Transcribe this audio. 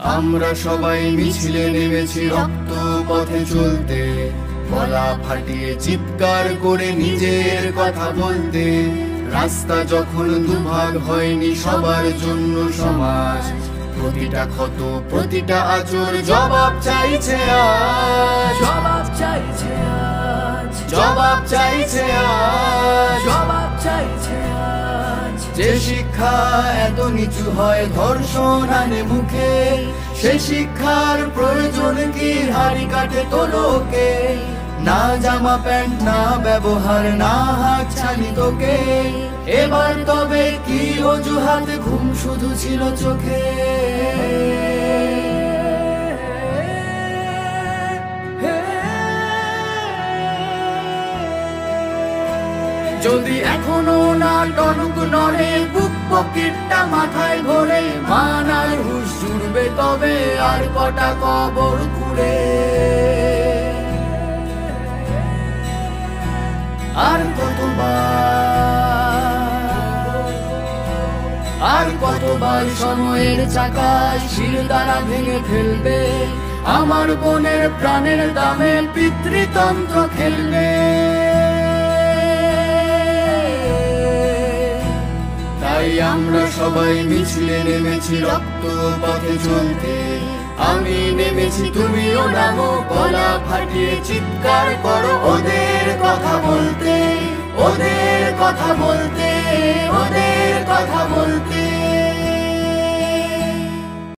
আমরা সবাই মিছিলে নেমেছি রক্ত পথে চলতে, গলা ফাটিয়ে চিৎকার করে নিজের কথা বলতে। রাস্তা যখন দুভাগ হয়নি সবার জন্য সমাজ, প্রতিটা ক্ষত প্রতিটা আচর জবাব চাইছে আজ, জবাব চাইছে আজ, জবাব চাইছে আজ, জবাব চাইছে আজ। যে শিক্ষা এত নিচু হয় ধর্ষণ আনে মুখে, সে শিক্ষার প্রয়োজন কি হাড়ি কাটে তোলোকে? না জামা প্যান্ট না ব্যবহার না হাত ছানি তোকে, এবার তবে কি অজুহাত ঘুম শুধু ছিল চোখে? যদি এখনো না টনক নড়ে বুক পকেটটা মাথায় ঘোরে, মানার হুশ জুড়বে তবে আর কটা কবর খুঁড়ে। আর কতবার সময়ের চাকায় শির দ্বারা ভেঙে ফেলবে, আমার বোনের প্রাণের দামে পিতৃতন্ত্র খেলবে। তাই আমরা সবাই মিছিলে নেমেছি রক্ত পথে চলতে, আমি নেমেছি তুমিও নামো, গলা ফাটিয়ে চিৎকার করো ওদের কথা বলতে, ওদের কথা বলতে, ওদের কথা বলতে।